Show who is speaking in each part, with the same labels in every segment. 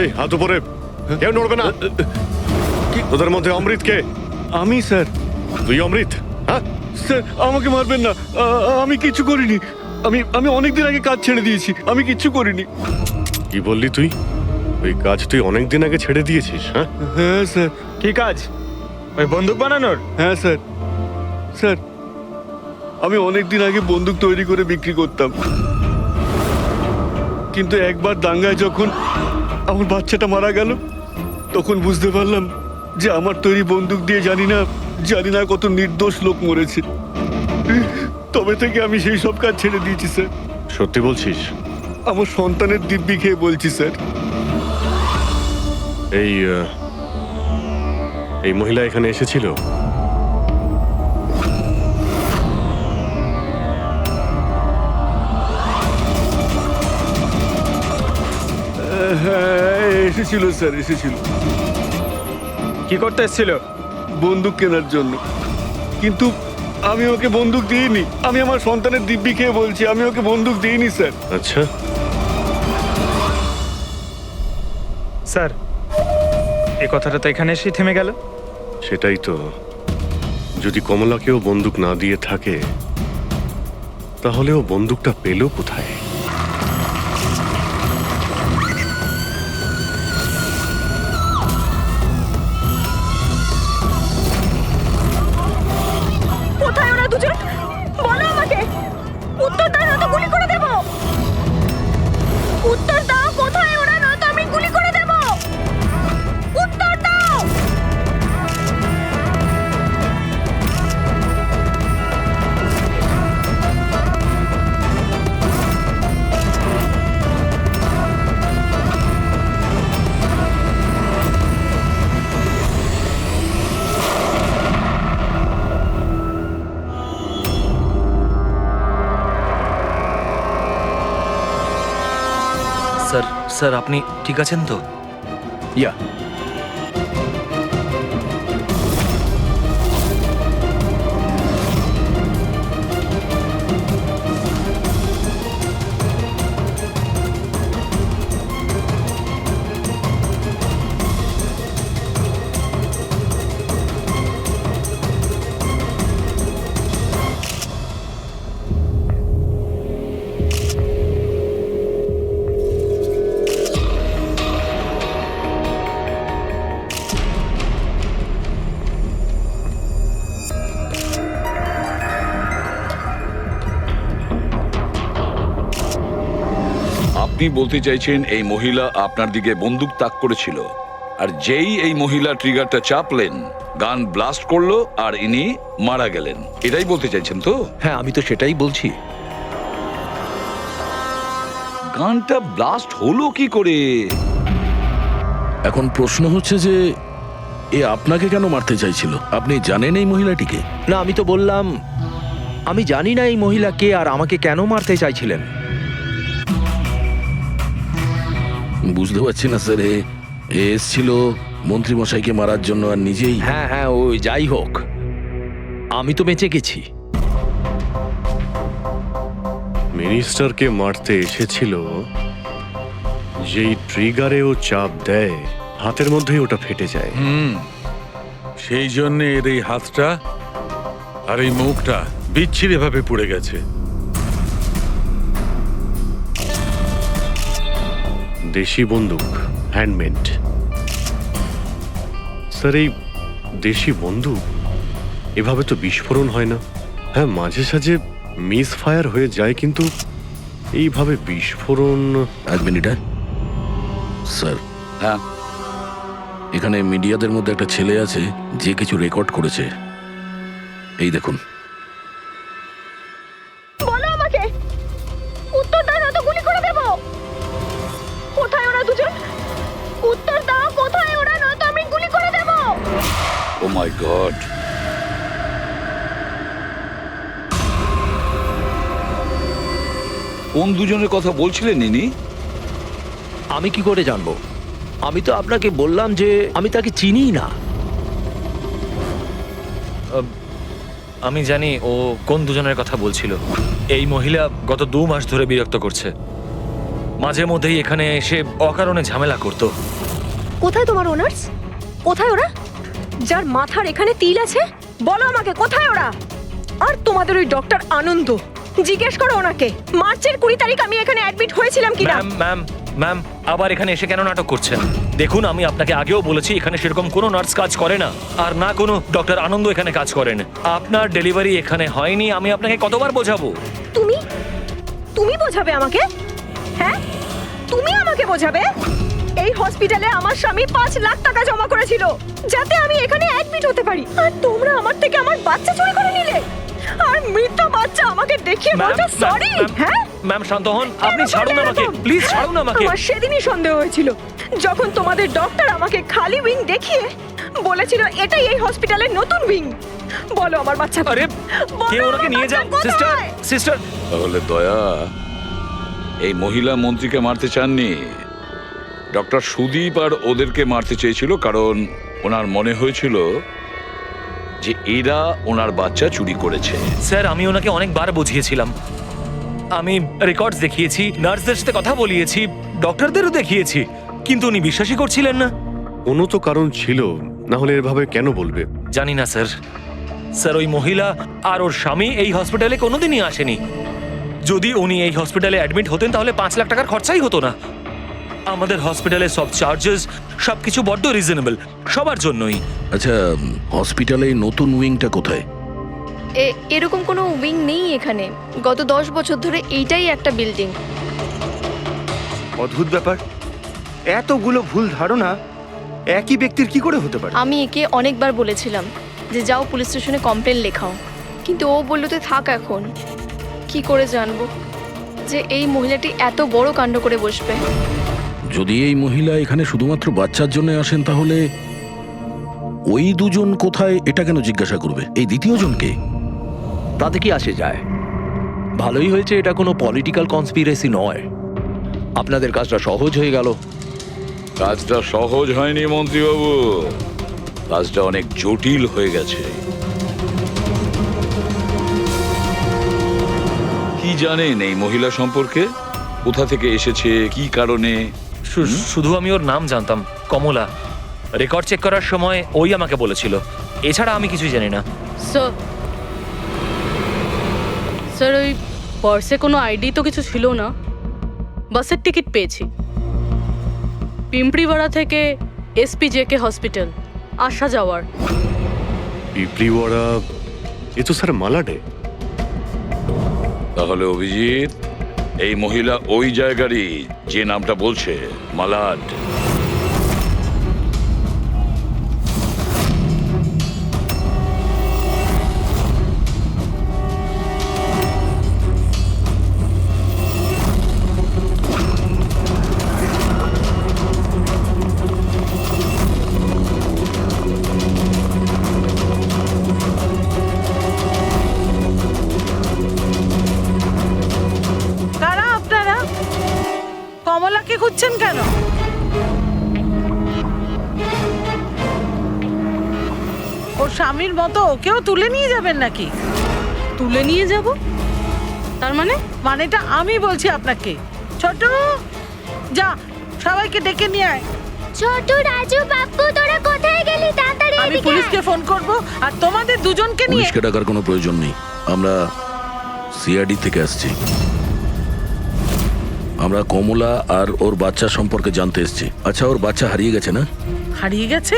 Speaker 1: এই হাত উপরে, কেউ নড়বে না। তোদের মধ্যে অমৃত কে?
Speaker 2: আমি স্যার।
Speaker 1: তুই অমৃত? হ্যাঁ
Speaker 2: স্যার আমাকে মারবেন না, আমি কিচ্ছু করিনি। আমি অনেকদিন আগে কাজ ছেড়ে দিয়েছি, আমি কিচ্ছু করিনি।
Speaker 1: কি বললি তুই? ওই কাজ তুই অনেকদিন আগে ছেড়ে দিয়েছিস? হ্যাঁ
Speaker 2: হ্যাঁ স্যার।
Speaker 3: কি কাজ? ওই বন্দুক বানানোর?
Speaker 2: হ্যাঁ স্যার। স্যার আমি অনেকদিন আগে বন্দুক তৈরি করে বিক্রি করতাম, কিন্তু একবার দাঙ্গায় যখন আমার বাচ্চাটা মারা গেল, তখন বুঝতে পারলাম যে আমার তৈরি বন্দুক দিয়ে জানি না কত নির্দোষ লোক মরেছে। তবে থেকে আমি সেই সব কাজ ছেড়ে দিয়েছি স্যার।
Speaker 1: সত্যি বলছিস?
Speaker 2: আমার সন্তানের দিব্যি খেয়ে বলছি স্যার।
Speaker 1: এই মহিলা এখানে এসেছিল?
Speaker 2: হ্যাঁ এসেছিল স্যার, এসেছিল
Speaker 3: কি করতে এসেছিল?
Speaker 2: বন্দুক কেনার জন্য। কিন্তু আমি ওকে বন্দুক দিইনি। আমি আমার সন্তানের দিব্যি খেয়ে বলছি, আমি ওকে বন্দুক দিইনি স্যার।
Speaker 1: আচ্ছা,
Speaker 3: স্যার এই কথাটা তো এখানে এসেই থেমে গেল।
Speaker 1: সেটাই তো। যদি কমলাকেও বন্দুক না দিয়ে থাকে, তাহলে ও বন্দুকটা পেল কোথায়?
Speaker 4: কোথায় ওরা দুজন? বলো আমাকে, উত্তর দাও না তো গুলি করে দেব। উত্তর দাও, কোথায় ওরা, না তো আমি গুলি করে দেব। উত্তর দাও।
Speaker 5: স্যার স্যার আপনি ঠিক আছেন তো?
Speaker 2: ইয়া
Speaker 6: আপনি বলতে চাইছেন এই মহিলা আপনার দিকে বন্দুক তাক করেছিল, আর যেই এই মহিলা ট্রিগারটা চাপলেন, গান ব্লাস্ট করলো আর ইনি মারা গেলেন, এটাই বলতে চাইছেন তো?
Speaker 5: হ্যাঁ আমি তো সেটাই বলছি।
Speaker 6: গানটা ব্লাস্ট হলো কি করে?
Speaker 7: এখন প্রশ্ন হচ্ছে যে এ আপনাকে কেন মারতে চাইছিল? আপনি জানেন এই মহিলাটিকে?
Speaker 5: না আমি তো বললাম আমি জানি না এই মহিলা কে আর আমাকে কেন মারতে চাইছিলেন।
Speaker 7: বুঝতে পারছি না স্যার। এ এসছিল মন্ত্রী মশাইকে মারার জন্য আর নিজেই।
Speaker 5: হ্যাঁ হ্যাঁ ওই যাই হোক, আমি তো বেঁচে গেছি।
Speaker 1: মিনিস্টারকে মারতে এসেছিল, যেই ট্রিগারে ও চাপ দেয়, হাতের মধ্যেই ওটা ফেটে যায়।
Speaker 8: সেই জন্য এর এই হাতটা আর এই মুখটা বিচ্ছিরি ভাবে পুড়ে গেছে।
Speaker 1: দেশি বন্দুক, হ্যান্ডমেড। স্যার এই দেশি বন্দুক এভাবে তো বিস্ফোরণ হয় না। হ্যাঁ মাঝে সাঝে মিস ফায়ার হয়ে যায়, কিন্তু এইভাবে বিস্ফোরণ।
Speaker 7: এক মিনিট। স্যার
Speaker 6: হ্যাঁ,
Speaker 7: এখানে মিডিয়াদের মধ্যে একটা ছেলে আছে যে কিছু রেকর্ড করেছে। এই দেখুন।
Speaker 4: বলো আমাকে, উত্তর দাও না তো গুলি করে দেব। কোথায় ওরা দুজন? উত্তর দাও, কোথায় ওরা, না তো আমি গুলি করে দেব।
Speaker 6: ও মাই গড। কোন দুজনের কথা বলছিলেন ইনি?
Speaker 5: আমি কি করে জানবো? আমি তো আপনাকে বললাম যে আমি তাকে চিনি না।
Speaker 9: আমি জানি ও কোন দুজনের কথা বলছিল। এই মহিলা গত 2 মাস ধরে বিরক্ত করছে। মাঝে মধ্যেই এখানে এসে অকারণে ঝামেলা করতো।
Speaker 4: কোথায় তোমার ওনার্স? কোথায় ওরা? যার মাথার এখানে তিল আছে, বলো আমাকে কোথায় ওরা? আর তোমাদের ওই ডক্টর আনন্দ, জিজ্ঞেস করো ওনাকে মার্চের 20 তারিখ আমি এখানে অ্যাডমিট হয়েছিলাম কিনা।
Speaker 9: ম্যাম আবার এখানে এসে কেন নাটক করছেন? দেখুন, আমি আপনাকে আগেও বলেছি এখানে সেরকম কোনো নার্স কাজ করে না, আর না কোনো ডক্টর আনন্দ এখানে কাজ করেন। আপনার ডেলিভারি এখানে হয়নি, আমি আপনাকে কতবার বোঝাবো?
Speaker 4: তুমি বোঝাবে আমাকে? হ্যাঁ, তুমি আমাকে বোঝাবে? এই হসপিটালে আমার স্বামী 5 লাখ টাকা জমা করেছিল যাতে আমি এখানে অ্যাডমিট হতে পারি, আর তোমরা আমার থেকে আমার বাচ্চা চুরি করে নিলে, আর মৃত বাচ্চা আমাকে দেখিয়ে বলছো সরি। হ্যাঁ
Speaker 9: ম্যাম শান্ত হন, আপনি ছাড়ুন আমাকে, প্লিজ ছাড়ুন আমাকে।
Speaker 4: আমার সেদিনই সন্দেহ হয়েছিল যখন তোমাদের ডক্টর আমাকে খালি উইং দেখিয়ে বলেছিল এটাই এই হসপিটালের নতুন উইং। বলো আমার বাচ্চা
Speaker 9: আরে কে ওনাকে নিয়ে যান। সিস্টার
Speaker 6: তাহলে দয়া এই মহিলা মন্ত্রীকে মারতে চাননি, ডক্টর সুদীপ আর ওদেরকে মারতে চেয়েছিল, কারণ ওনার মনে হয়েছিল যে এরা ওনার বাচ্চা চুরি করেছে।
Speaker 9: স্যার, আমি ওনাকে অনেকবার বুঝিয়েছিলাম, আমি রেকর্ডস দেখিয়েছি, নার্সদের সাথে কথা বলিয়েছি, ডক্টরদেরও দেখিয়েছি, কিন্তু উনি বিশ্বাসই করছিলেন না।
Speaker 1: কোনো তো কারণ ছিল, না হলে এভাবে কেন বলবে?
Speaker 9: জানি না স্যার। স্যার, ওই মহিলা আর ওর স্বামী এই হসপিটালে কোনোদিনই আসেনি। যদি উনি এই হসপিটালে অ্যাডমিট হতেন তাহলে 5 লাখ টাকার খরচাই হতো না। আমাদের হসপিটালে সব চার্জেস সবকিছু বড্ড রিজনেবল সবার জন্যই।
Speaker 7: আচ্ছা, হসপিটালে এই নতুন উইংটা কোথায়?
Speaker 10: এরকম কোনো উইং নেই এখানে। গত 10 বছর ধরে এইটাই একটা বিল্ডিং।
Speaker 2: অদ্ভুত ব্যাপার, এতগুলো ভুল ধারণা একই ব্যক্তির কি করে হতে পারে?
Speaker 10: আমি একে অনেকবার বলেছিলাম যে যাও পুলিশ স্টেশনে কমপ্লেন লেখাও, কিন্তু ও বলল তুই থাক। এখন কি করে জানবো যে এই মহিলাটি এত বড় কাণ্ড করে বসবে?
Speaker 7: যদি এই মহিলা এখানে শুধুমাত্র বাচ্চার জন্য আসেন, তাহলে ওই দুজন কোথায় এটা কেন জিজ্ঞাসা করবে? এই দ্বিতীয় জনকে
Speaker 5: তাতে কি আসে যায়? ভালোই হয়েছে এটা কোনো পলিটিক্যাল কনস্পিরেসি নয়, আপনাদের কাজটা সহজ হয়ে গেল।
Speaker 6: কাজটা সহজ হয়নি মন্ত্রীবাবু, কাজটা অনেক জটিল হয়ে গেছে। কি জানেন এই মহিলা সম্পর্কে? কোথা থেকে এসেছে, কি কারণে?
Speaker 9: শুধু আমি ওর নাম জানতাম, কমলা। রেকর্ড চেক করার সময় ওই আমাকে বলেছিল, এছাড়া আমি কিছুই জানি না।
Speaker 11: স্যার, ওই পার্সে কোনো আইডি তো কিছু ছিল না। বাসের টিকিট পেয়েছি, পিম্পড়িওয়াড়া থেকে SPJK হসপিটাল আসা যাওয়ার।
Speaker 1: পিঁপড়িওয়াড়া, এ তো স্যার মালাডে।
Speaker 6: তাহলে অভিজিৎ, এই মহিলা ওই জায়গারই যে নামটা বলছে, মালাড।
Speaker 12: কারা আপনারা? কমলাকে খুঁজছেন কেন? ওর স্বামীর মতো ওকেও তুলে নিয়ে যাবেন নাকি?
Speaker 11: তুলে নিয়ে যাব? তার মানে?
Speaker 12: মানেটা আমি বলছি আপনাকে। ছোট, যা সবাইকে ডেকে নিয়ে আয়।
Speaker 4: ছোট, রাজু, বাপ্পু, তোরা কোথায় গেলি? তাড়াতাড়ি
Speaker 12: আমি পুলিশকে ফোন করব, আর তোমাদের দুজনকে নিয়ে।
Speaker 7: পুলিশকে ডাকার কোনো প্রয়োজন নেই, আমরা CID থেকে আসছি। আমরা কমলা আর ওর বাচ্চা সম্পর্কে জানতে এসেছি। আচ্ছা, ওর বাচ্চা হারিয়ে গেছে না?
Speaker 12: হারিয়ে গেছে?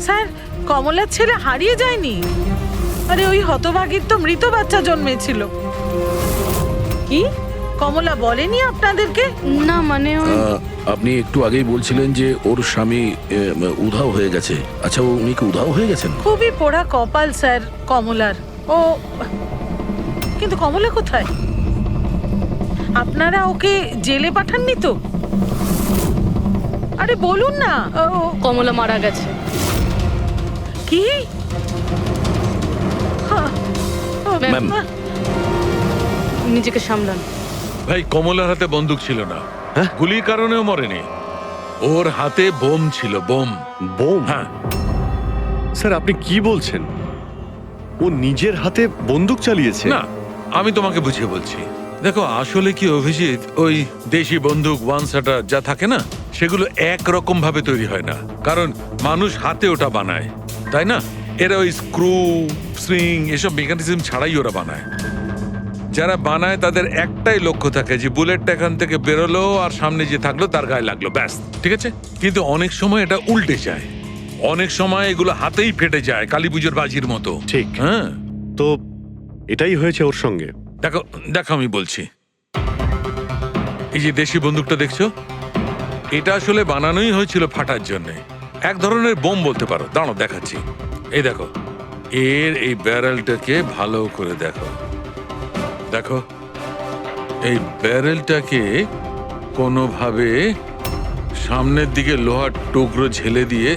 Speaker 12: স্যার, কমলার ছেলে হারিয়ে যায়নি। আরে ওই হতভাগীর তো মৃত বাচ্চা জন্মেছিল। কি কমলা বলেনি আপনাদেরকে?
Speaker 11: না, মানে
Speaker 7: আপনি একটু আগেই বলছিলেন যে ওর স্বামী উধাও হয়ে গেছে। আচ্ছা, উনি কি উধাও হয়ে গেছেন?
Speaker 12: খুবই পোড়া কপাল স্যার কমলার। ও কিন্তু কমলা কোথায়? আপনারা ওকে জেলে পাঠাননি তো? আরে বলুন না।
Speaker 11: কমলা মারা গেছে।
Speaker 12: কি?
Speaker 7: ম্যাম,
Speaker 11: নিজেকে সামলান।
Speaker 8: ভাই, কমলার হাতে বন্দুক ছিল না, গুলির কারণেও মরেনি। ওর হাতে বোম ছিল, বোম।
Speaker 1: বোম?
Speaker 8: হ্যাঁ
Speaker 1: স্যার, আপনি কি বলছেন? ও নিজের হাতে বন্দুক চালিয়েছে?
Speaker 8: না, আমি তোমাকে বুঝিয়ে বলছি। দেখো আসলে কি অভিজিৎ, ওই দেশি বন্দুক ওয়ান শাটার যা থাকে না, সেগুলো একরকম ভাবে তৈরি হয় না, কারণ মানুষ হাতে ওটা বানায়, তাই না? এরা ওই স্ক্রু, স্প্রিং এসব মেকানিজম ছাড়াই ওরা বানায়। যারা বানায় তাদের একটাই লক্ষ্য থাকে যে বুলেটটা এখান থেকে বেরোলো আর সামনে যে থাকলো তার গায়ে লাগলো, ব্যাস, ঠিক আছে? কিন্তু অনেক সময় এটা উল্টে যায়, অনেক সময় এগুলো হাতেই ফেটে যায়, কালী পুজোর বাজির মতো।
Speaker 1: ঠিক।
Speaker 8: হ্যাঁ,
Speaker 1: তো এটাই হয়েছে ওর সঙ্গে।
Speaker 8: দেখো দেখো আমি বলছি, এই যে দেশি বন্দুকটা দেখছো, এটা আসলে বানানোই হয়েছিল ফাটার জন্য, এক ধরনের বোম বলতে পারো। দাঁড়াও দেখাচ্ছি, এই দেখো, এর এই ব্যারেলটাকে ভালো করে দেখো, দেখো এই ব্যারেলটাকে কোনোভাবে সামনের দিকে লোহার টুকরো ঝেলে দিয়ে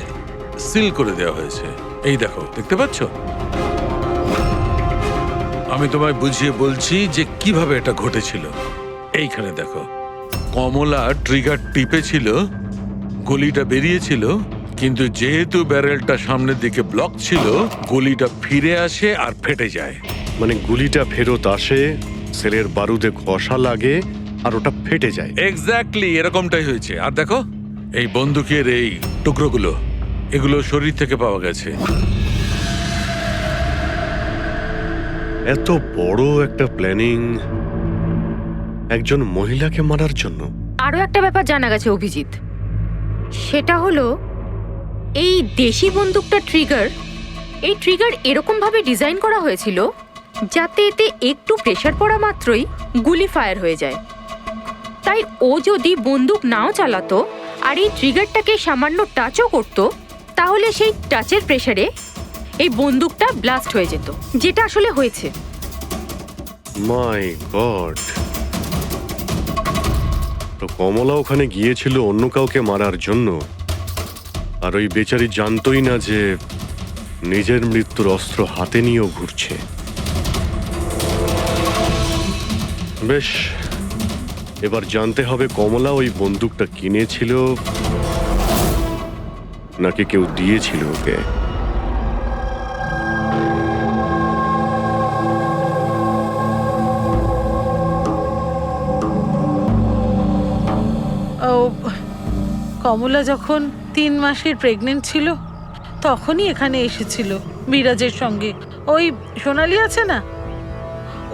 Speaker 8: সিল করে দেওয়া হয়েছে। এই দেখো, দেখতে পাচ্ছ? আমি তোমায় বুঝিয়ে বলছি যে কিভাবে এটা ঘটেছিল। এইখানে দেখো, কমলা ট্রিগার টিপেছিল, গুলিটা বেরিয়েছিল, কিন্তু যেহেতু ব্যারেলটা সামনের দিকে ব্লক ছিল, গুলিটা ফিরে আসে আর ফেটে যায়।
Speaker 1: মানে গুলিটা ফেরত আসে, সেলের বারুদে ঘষা লাগে আর ওটা ফেটে যায়।
Speaker 8: এক্স্যাক্টলি এরকমটাই হয়েছে। আর দেখো এই বন্দুকের এই টুকরোগুলো, এগুলো শরীর থেকে পাওয়া গেছে।
Speaker 1: এত বড় একটা প্ল্যানিং একজন মহিলাকে মারার জন্য।
Speaker 4: আরো একটা ব্যাপার জানা গেছে অভিজিৎ, সেটা হলো এই দেশি বন্দুকটা এই ট্রিগার এরকম ভাবে ডিজাইন করা হয়েছিল যাতে এতে একটু প্রেসার পড়া মাত্রই গুলি ফায়ার হয়ে যায়। তাই ও যদি বন্দুক নাও চালাতো আর এই ট্রিগারটাকে সামান্য টাচও করতো, তাহলে সেই টাচের প্রেসারে এই বন্দুকটা ব্লাস্ট হয়ে যেত, যেটা আসলে হয়েছে।
Speaker 1: মাই গড! তো কমলা ওখানে গিয়েছিল অন্য কাউকে মারার জন্য, আর ওই বেচারি জানতোই না যে নিজের মৃত্যুর অস্ত্র হাতে নিয়েও ঘুরছে। বেশ, এবার জানতে হবে কমলা ওই বন্দুকটা কিনেছিল নাকি কেউ দিয়েছিল ওকে।
Speaker 12: ও, কমলা যখন 3 মাসের প্রেগনেন্ট ছিল তখনই এখানে এসেছিল বিরাজের সঙ্গে। ওই সোনালি আছে না,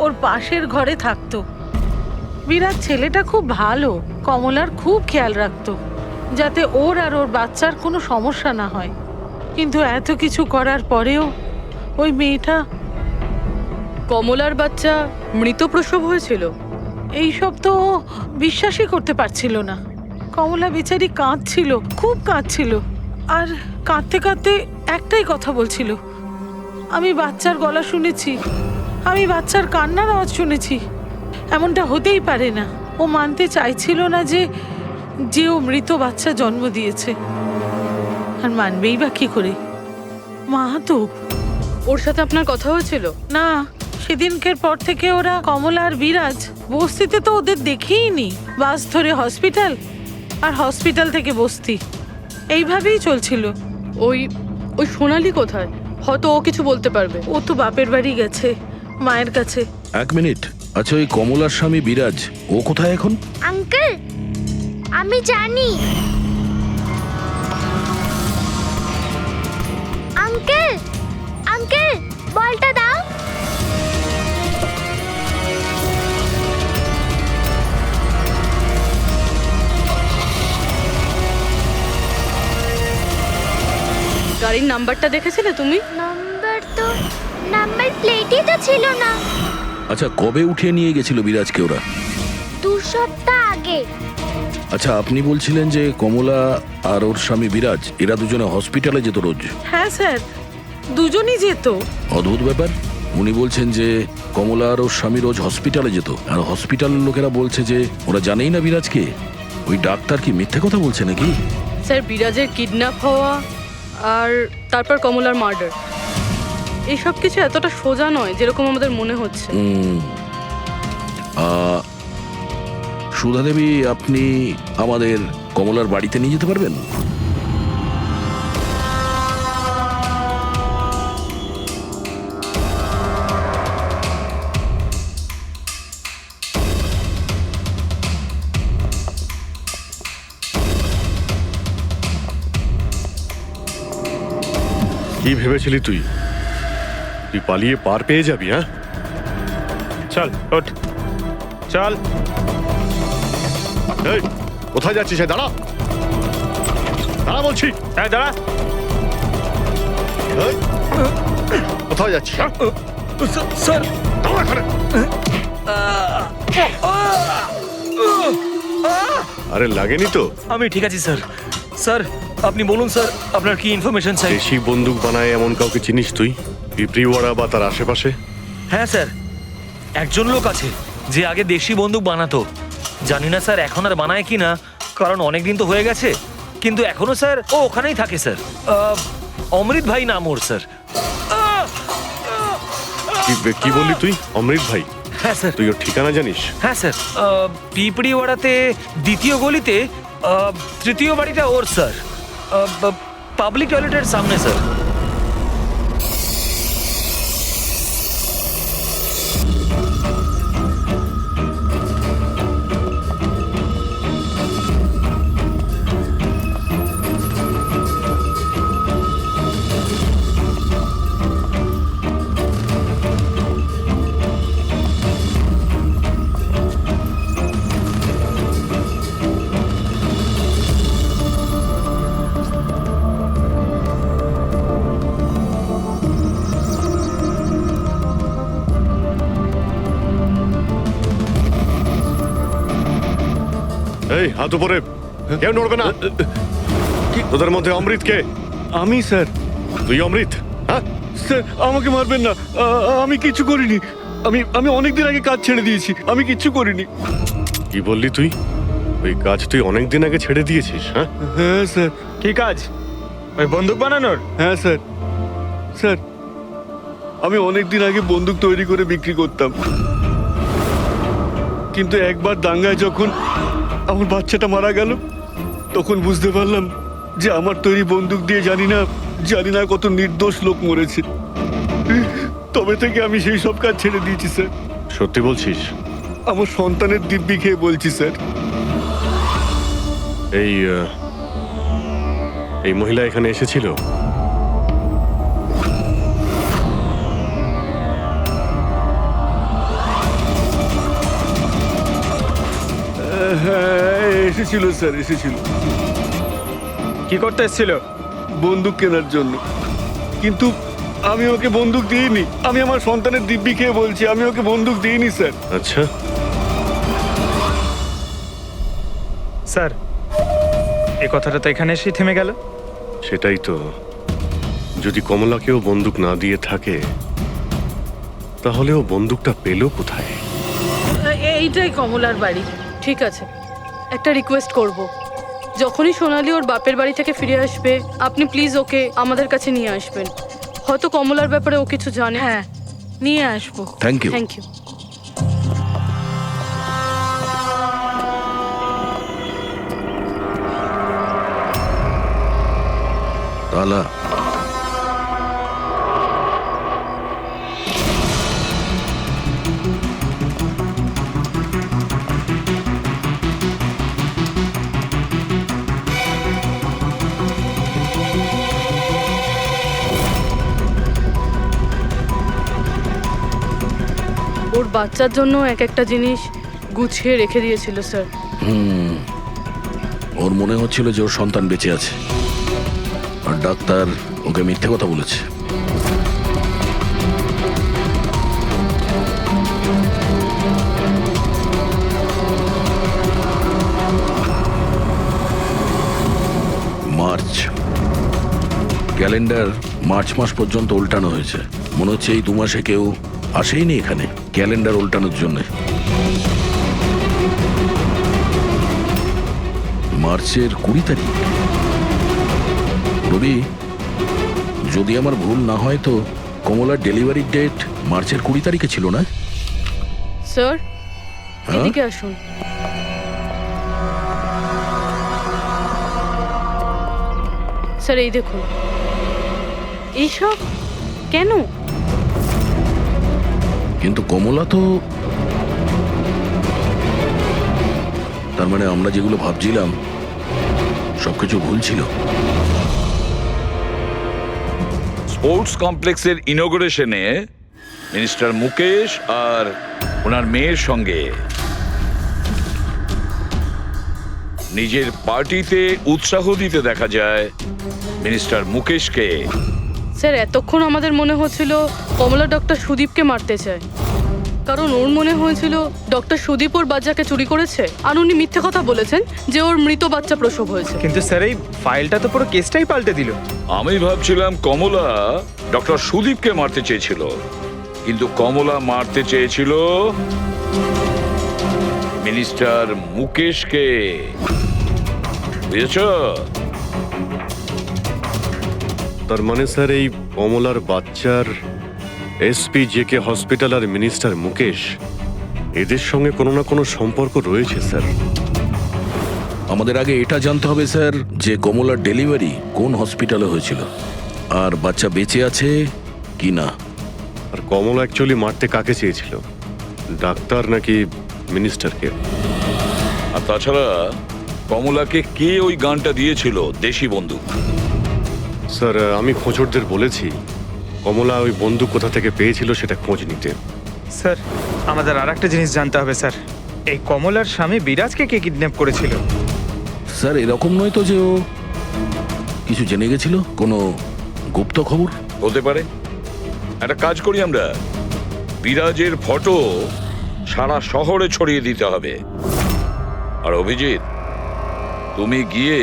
Speaker 12: ওর পাশের ঘরে থাকতো। বিরাজ ছেলেটা খুব ভালো, কমলার খুব খেয়াল রাখতো যাতে ওর আর ওর বাচ্চার কোনো সমস্যা না হয়। কিন্তু এত কিছু করার পরেও ওই মেয়েটা,
Speaker 11: কমলার বাচ্চা মৃত প্রসব হয়েছিল।
Speaker 12: এইসব তো ও বিশ্বাসই করতে পারছিল না। কমলা বেচারি কাঁদছিল, খুব কাঁদছিল, আর কাঁদতে কাঁদতে একটাই কথা বলছিল, আমি বাচ্চার গলা শুনেছি, আমি বাচ্চার কান্নার আওয়াজ শুনেছি, এমনটা হতেই পারে না। ও মানতে চাইছিল না যে ও মৃত বাচ্চা জন্ম দিয়েছে, আর মানবেই বা কি করে? মা তো।
Speaker 11: ওর সাথে আপনার কথা হয়েছিল?
Speaker 12: না, সেদিনকের পর থেকে ওরা, কমলা আর বিরাজ, বস্তিতে তো ওদের দেখেই নি। বাস ধরে হসপিটাল, আর হসপিটাল থেকে বস্তি, এইভাবেই চলছিল।
Speaker 11: ওই সোনালি কোথায়? হয়তো ও কিছু বলতে পারবে।
Speaker 12: ও তো বাপের বাড়ি গেছে, মায়ের কাছে।
Speaker 7: 1 মিনিট। আচ্ছা, ওই কমলার স্বামী বিরাজ, ও কোথায় এখন?
Speaker 10: আঙ্কেল, আমি জানি। আঙ্কেল, আঙ্কেল, বলটা দাও।
Speaker 11: গাড়ির নাম্বারটা দেখেছিলে তুমি?
Speaker 10: নাম্বার প্লেটই তো ছিল না।
Speaker 7: আচ্ছা, কবে উঠিয়ে নিয়ে গেছিল বিরাজকে ওরা?
Speaker 10: 2 সপ্তাহ আগে।
Speaker 7: আচ্ছা, আপনি বলছিলেন যে কমলা আর ওর স্বামী বিরাজ, এরা দুজনে হসপিটালে যেত রোজ?
Speaker 12: হ্যাঁ স্যার, দুজনই যেত।
Speaker 7: অদ্ভুত ব্যাপার। উনি বলছেন যে কমলা আর ওর স্বামী রোজ হসপিটালে যেত, আর হসপিটালের লোকেরা বলছে যে ওরা জানেই না বিরাজকে। ওই ডাক্তার কি মিথ্যে কথা বলছে নাকি?
Speaker 11: স্যার, বিরাজের কিডন্যাপ হওয়া আর তারপর কমলার মার্ডার, এইসব কিছু এতটা সোজা নয় যেরকম আমাদের মনে হচ্ছে।
Speaker 7: সুধা দেবী, আপনি আমাদের কমলার বাড়িতে নিয়ে যেতে পারবেন?
Speaker 1: কি ভেবেছিলি তুই? তুই পালিয়ে পার পেয়ে যাবি? হ্যাঁ,
Speaker 3: চল ওঠ, চল।
Speaker 1: এই, কোথায় যাচ্ছিস? দাঁড়া, দাঁড়া বলছি।
Speaker 3: হ্যাঁ দাঁড়া।
Speaker 1: এই, কোথায় যাচ্ছিস? হ্যাঁ?
Speaker 9: স্যার
Speaker 1: দাঁড়া এখানে। আরে লাগেনি তো?
Speaker 9: আমি ঠিক আছি স্যার। স্যার আপনি বলুন স্যার, আপনার কি ইনফরমেশন চাই?
Speaker 1: দেশি বন্দুক বানায় এমন কাউকে চিনিস তুই? পিঁপড়িওয়াড়া বা তার আশেপাশে?
Speaker 9: হ্যাঁ স্যার, একজন লোক আছে যে আগে দেশি বন্দুক বানাতো। জানি না স্যার এখন আর বানায় কি না, কারণ অনেক দিন তো হয়ে গেছে। কিন্তু এখনো স্যার ও ওখানেই থাকে স্যার। অমৃত ভাই নাম ওর স্যার।
Speaker 1: কি বললি তুই? অমৃত ভাই?
Speaker 9: হ্যাঁ স্যার।
Speaker 1: তুই ওর ঠিকানা জানিস?
Speaker 9: হ্যাঁ স্যার, পিঁপড়িওয়াড়াতে দ্বিতীয় গলিতে তৃতীয় বাড়িটা ওর স্যার। পাবলিক টয়লেটের সামনে স্যার।
Speaker 1: এই, হাত উপরে, কেউ নড়বে না। তোদের মধ্যে অমৃত কে?
Speaker 2: আমি স্যার।
Speaker 1: তুই অমৃত? হ্যাঁ
Speaker 2: স্যার আমাকে মারবেন না, আমি কিছু করিনি। আমি অনেকদিন আগে কাজ ছেড়ে দিয়েছি, আমি কিচ্ছু করিনি।
Speaker 1: কি বললি তুই? ওই কাজ তুই অনেকদিন আগে ছেড়ে দিয়েছিস? হ্যাঁ,
Speaker 2: হ্যাঁ স্যার।
Speaker 3: কি কাজ? ওই বন্দুক বানানোর?
Speaker 2: হ্যাঁ স্যার। স্যার আমি অনেকদিন আগে বন্দুক তৈরি করে বিক্রি করতাম, কিন্তু একবার দাঙ্গায় যখন আমার বাচ্চাটা মারা গেল, তখন বুঝতে পারলাম যে আমার তৈরি বন্দুক দিয়ে জানি না কত নির্দোষ লোক মরেছে। তবে থেকে আমি সেই সব কাজ ছেড়ে দিয়েছি স্যার।
Speaker 1: সত্যি বলছিস?
Speaker 2: আমার সন্তানের দিব্যি খেয়ে বলছি স্যার।
Speaker 1: এই মহিলা এখানে এসেছিল?
Speaker 2: হ্যাঁ এসেছিল স্যার, এসেছিল।
Speaker 3: কি করতে এসেছিল?
Speaker 2: বন্দুক কেনার জন্য। কিন্তু আমি ওকে বন্দুক দিইনি। আমি আমার সন্তানের দিব্যি খেয়ে বলছি, আমি ওকে বন্দুক দিইনি স্যার।
Speaker 1: আচ্ছা,
Speaker 3: স্যার এই কথাটা তো এখানে এসেই থেমে গেল।
Speaker 1: সেটাই তো। যদি কমলাকেও বন্দুক না দিয়ে থাকে, তাহলে ও বন্দুকটা পেল কোথায়?
Speaker 12: এইটাই কমলার বাড়ি।
Speaker 11: ঠিক আছে, একটা রিকোয়েস্ট করব, যখনই সোনালি ওর বাপের বাড়ি থেকে ফিরে আসবে আপনি প্লিজ ওকে আমাদের কাছে নিয়ে আসবেন। হয়তো কমলার ব্যাপারে ও কিছু জানে।
Speaker 12: হ্যাঁ, নিয়ে আসবো।
Speaker 7: Thank you.
Speaker 11: Thank you.
Speaker 7: তালা
Speaker 11: ওর বাচ্চার জন্য এক একটা জিনিস গুছিয়ে রেখে দিয়েছিল স্যার।
Speaker 7: ওর মনে হচ্ছিল যে ওর সন্তান বেঁচে আছে, আর ডাক্তার ওকে মিথ্যে কথা বলেছে। মার্চ ক্যালেন্ডার মার্চ মাস পর্যন্ত উল্টানো হয়েছে। মনে হচ্ছে এই 2 মাসে কেউ আসেইনি এখানে ক্যালেন্ডার উল্টানোর জন্য। মার্চের 20 তারিখ। রবি, যদি আমার ভুল না হয় তো কমলার ডেলিভারি ডেট মার্চের 20 তারিখে ছিল না?
Speaker 11: স্যার
Speaker 7: হ্যাঁ?
Speaker 11: এদিকে আসুন। স্যার এই দেখুন, এইসব কেন?
Speaker 7: কিন্তু কমলা তো, তার মানে আমরা যেগুলো ভাবছিলাম সবকিছু ভুল ছিল।
Speaker 6: স্পোর্টস কমপ্লেক্সের ইনোগ্রেশনে মিনিস্টার মুকেশ আর ওনার মেয়ের সঙ্গে নিজের পার্টিতে উৎসাহ দিতে দেখা যায় মিনিস্টার মুকেশকে।
Speaker 11: স্যার এতক্ষণ আমাদের মনে হচ্ছিল কমলা ডক্টর সুদীপকে মারতে চায়, কারণ ওর মনে হয়েছিল ডক্টর সুদীপ ওর বাচ্চাকে চুরি করেছে, আর উনি মিথ্যে কথা বলেছেন যে ওর মৃত বাচ্চা প্রসব হয়েছে।
Speaker 3: কিন্তু স্যার এই ফাইলটা তো পুরো কেসটাই পাল্টে দিল।
Speaker 6: আমি ভাবছিলাম কমলা ডক্টর সুদীপকে মারতে চেয়েছিল, কিন্তু কমলা মারতে চেয়েছিল মিনিস্টার মুকেশকে। বুঝেছ?
Speaker 1: তার মানে স্যার এই কমলার বাচ্চার এসপি জেকে হসপিটাল আর মিনিস্টার মুকেশ এদের সঙ্গে কোনো না কোনো সম্পর্ক রয়েছে স্যার।
Speaker 7: আমাদের আগে এটা জানতে হবে স্যার যে কমলার ডেলিভারি কোন হসপিটালে হয়েছিল, আর বাচ্চা বেঁচে আছে কি না।
Speaker 1: আর কমলা অ্যাকচুয়ালি মারতে কাকে চেয়েছিল, ডাক্তার নাকি মিনিস্টারকে?
Speaker 6: আর তাছাড়া কমলাকে কে ওই গানটা দিয়েছিল, দেশি বন্দুক?
Speaker 1: স্যার আমি খোঁজরদের বলেছি কমলা ওই বন্দুক কোথা থেকে পেয়েছিল সেটা খোঁজ নিতে।
Speaker 3: স্যার আমাদের আর একটা জিনিস জানতে হবে স্যার, এই কমলার স্বামী বিরাজকে কে কিডন্যাপ করেছিল?
Speaker 7: স্যার এরকম নয় তো যে ও কিছু জেনে গেছিল, কোনো গুপ্ত খবর?
Speaker 6: হতে পারে। একটা কাজ করি আমরা, বিরাজের ফটো সারা শহরে ছড়িয়ে দিতে হবে। আর অভিজিৎ, তুমি গিয়ে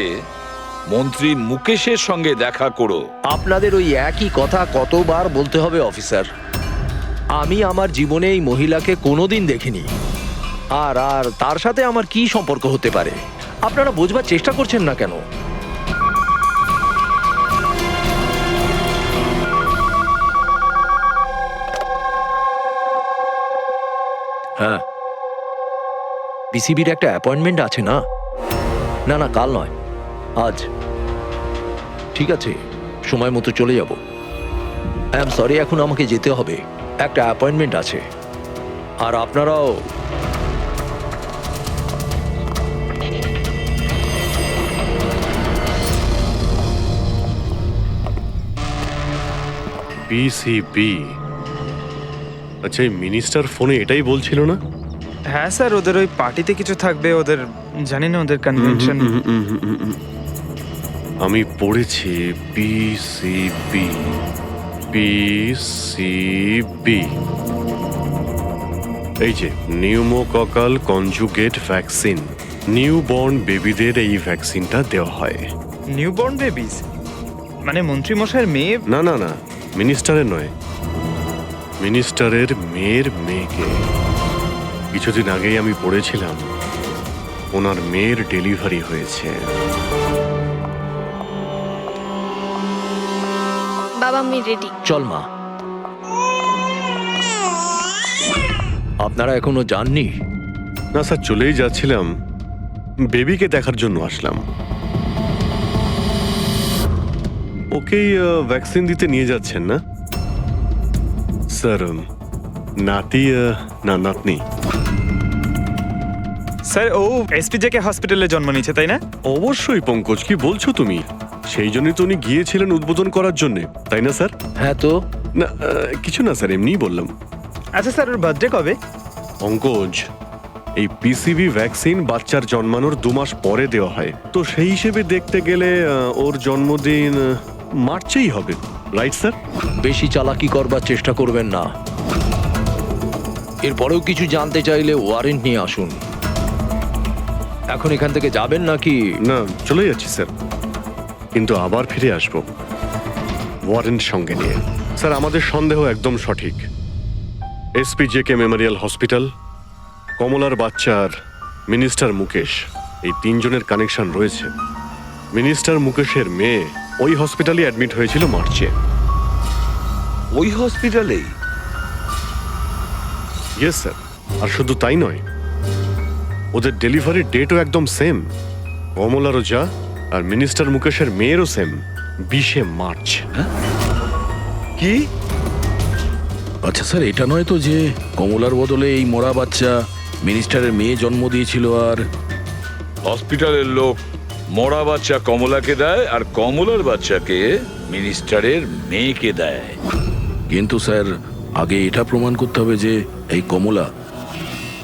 Speaker 6: মন্ত্রী মুকেশের সঙ্গে দেখা করো।
Speaker 5: আপনাদের ওই একই কথা কতবার বলতে হবে অফিসার? আমি আমার জীবনে এই মহিলাকে কোনোদিন দেখিনি, আর আর তার সাথে আমার কি সম্পর্ক হতে পারে আপনারা বোঝবার চেষ্টা করছেন না কেন? হ্যাঁ, বিসিবির একটা অ্যাপয়েন্টমেন্ট আছে না? না না, কাল নয়, আজ। ঠিক আছে, সময় মতো চলে যাব। আই এম সরি, এখন আমাকে যেতে হবে, একটা অ্যাপয়েন্টমেন্ট আছে। আর আপনারাও
Speaker 1: বিসিবি? আচ্ছা, এই মিনিস্টার ফোনে এটাই বলছিল না?
Speaker 3: হ্যাঁ স্যার, ওদের ওই পার্টিতে কিছু থাকবে, ওদের জানি না ওদের কনভেনশন।
Speaker 1: আমি পড়েছি বিসিবি। বিসিবি এই যে নিউমোককাল কনজুগেট ভ্যাকসিন, নিউবর্ন বেবিদের এই ভ্যাকসিনটা দেওয়া হয়।
Speaker 3: নিউবর্ন বেবিজ মানে মন্ত্রী মশাইয়ের মেয়ে?
Speaker 1: না না না, মিনিস্টারের নয়, মিনিস্টারের মেয়ের মেয়েকে। কিছুদিন আগেই আমি পড়েছিলাম ওনার মেয়ের ডেলিভারি হয়েছে।
Speaker 10: বাবা আমি রেডি।
Speaker 5: চল মা। আপনারা এখনো যাননি?
Speaker 1: না স্যার, চলেই যাচ্ছিলাম, বেবিকে দেখার জন্য আসলাম। ওকেই ভ্যাকসিন দিতে নিয়ে যাচ্ছেন না স্যার? নাতি না নাতনি?
Speaker 3: স্যার ও এসপিজেকে হসপিটালে জন্ম নিয়েছে, তাই না?
Speaker 1: অবশ্যই পঙ্কজ, কি বলছো তুমি? সেই জন্যই তো উনি গিয়েছিলেন উদ্বোধন করার জন্য, তাই না স্যার?
Speaker 5: হ্যাঁ তো।
Speaker 1: না কিছু না স্যার, এমনিই বললাম।
Speaker 3: আচ্ছা স্যার, ওর বার্থডে কবে?
Speaker 1: পঙ্কজ, এই পিসিবি ভ্যাকসিন বাচ্চার জন্মানোর 2 মাস পরে দেওয়া হয়, তো সেই হিসেবে দেখতে গেলে ওর জন্মদিন মার্চেই হবে, রাইট স্যার?
Speaker 5: বেশি চালাকি করবার চেষ্টা করবেন না। এরপরেও কিছু জানতে চাইলে ওয়ারেন্ট নিয়ে আসুন। এখন এখান থেকে যাবেন নাকি?
Speaker 1: না, চলে যাচ্ছি স্যার, কিন্তু আবার ফিরে আসবো ওয়ারেন্ট সঙ্গে নিয়ে। স্যার আমাদের সন্দেহ একদম সঠিক। এসপিজেকে মেমোরিয়াল হসপিটাল, কমলার বাচ্চার মিনিস্টার মুকেশ, এই 3 জনের কানেকশন রয়েছে। মিনিস্টার মুকেশের মেয়ে ওই হসপিটালে অ্যাডমিট হয়েছিল মার্চে।
Speaker 6: ওই হসপিটালেই?
Speaker 1: Yes sir. আর শুধু তাই নয়, ওদের ডেলিভারির ডেটও একদম সেম। কমলারও যা আর মিনিস্টার মুকেশের মেয়েরও সেম, 20শে মার্চ।
Speaker 6: কি?
Speaker 7: আচ্ছা স্যার, এটা নয় তো যে কমলার বদলে এই মরা বাচ্চা মিনিস্টারের মেয়ে জন্ম দিয়েছিল, আর
Speaker 6: হসপিটালের লোক মরা বাচ্চা কমলাকে দেয় আর কমলার বাচ্চাকে মিনিস্টারের মেয়েকে দেয়।
Speaker 7: কিন্তু স্যার আগে এটা প্রমাণ করতে হবে যে এই কমলা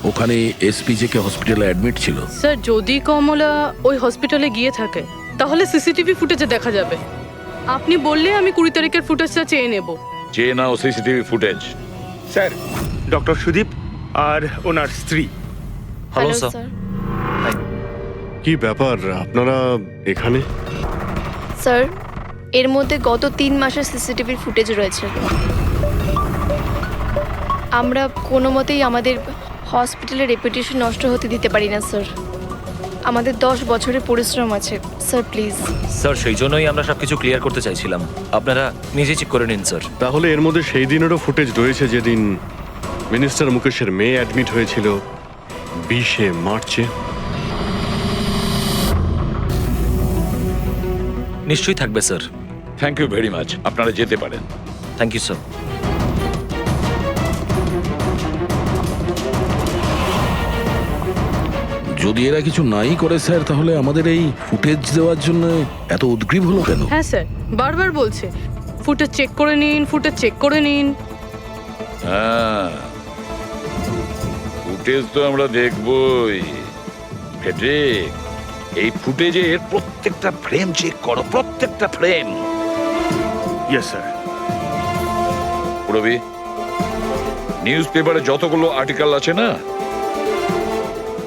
Speaker 7: ওখানে এসপিজেকে হসপিটালে অ্যাডমিট ছিল।
Speaker 11: স্যার যদি কমলা ওই হসপিটালে গিয়ে থাকে তাহলে সিসিটিভি ফুটেজে দেখা যাবে। আপনি বললে আমি 20 তারিখের ফুটেজটা চেয়ে নেব।
Speaker 6: চেয়ে নাও CCTV footage.
Speaker 3: Sir doctor Sudip আর ওনার স্ত্রী।
Speaker 10: Hello
Speaker 9: sir.
Speaker 10: স্যার।
Speaker 1: কি ব্যাপার আপনারা এখানে?
Speaker 10: স্যার এর মধ্যে গত 3 মাসের সিসিটিভির ফুটেজ রয়েছে। আমরা কোনো মতেই আমাদের হসপিটালের রেপুটেশন নষ্ট হতে দিতে পারি না স্যার। আমাদের 10 বছরের পরিশ্রম আছে স্যার, প্লিজ।
Speaker 9: স্যার সেই জন্যই আমরা সবকিছু ক্লিয়ার করতে চাইছিলাম, আপনারা নিজে চেক করে নিন স্যার।
Speaker 1: তাহলে এর মধ্যে সেই দিনেরও ফুটেজ রয়েছে যেদিন মিনিস্টার মুকেশের মেয়ে অ্যাডমিট হয়েছিল 20শে মার্চে।
Speaker 9: নিশ্চয়ই থাকবে sir.
Speaker 6: Thank you very much, আপনারা যেতে পারেন।
Speaker 9: Thank you sir.
Speaker 7: যদি এরা কিছু নাই করে স্যার তাহলে আমাদের এই ফুটেজ দেওয়ার জন্য এত উদ্গ্রীব হলো কেন?
Speaker 11: হ্যাঁ স্যার, বারবার বলছে ফুটেজ চেক করে নিন, ফুটেজ চেক করে নিন।
Speaker 6: হ্যাঁ, ফুটেজ তো আমরা দেখবই। ফেডরিক, এই ফুটেজের প্রত্যেকটা ফ্রেম চেক করো, প্রত্যেকটা frame.
Speaker 3: Yes sir.
Speaker 6: Rabi, news পেপারে যতগুলো আর্টিকেল আছে না,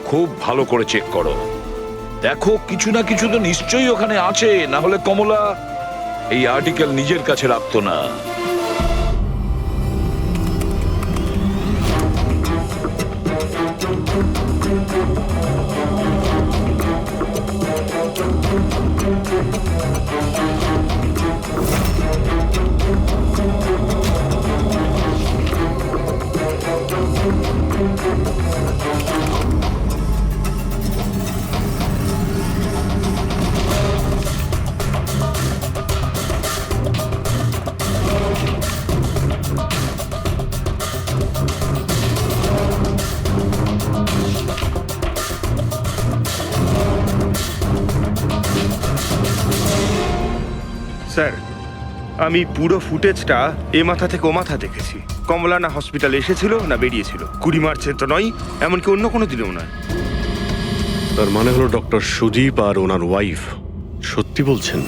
Speaker 6: খুব ভালো করে চেক করো। দেখো কিছু না কিছু তো নিশ্চয়ই ওখানে আছে, না হলে কমলা এই আর্টিকেল নিজের কাছে রাখতো না।
Speaker 3: স্যার আমি পুরো ফুটেজটা এ মাথা থেকে ও মাথা দেখেছি। কমলা না হসপিটালে এসেছিল না বেরিয়েছিল। 20 মার্চে তো নয়, এমনকি অন্য কোনো দিনেও নয়।
Speaker 1: তার মানে হলো ডক্টর সুদীপ আর ওনার ওয়াইফ সত্যি বলছেন?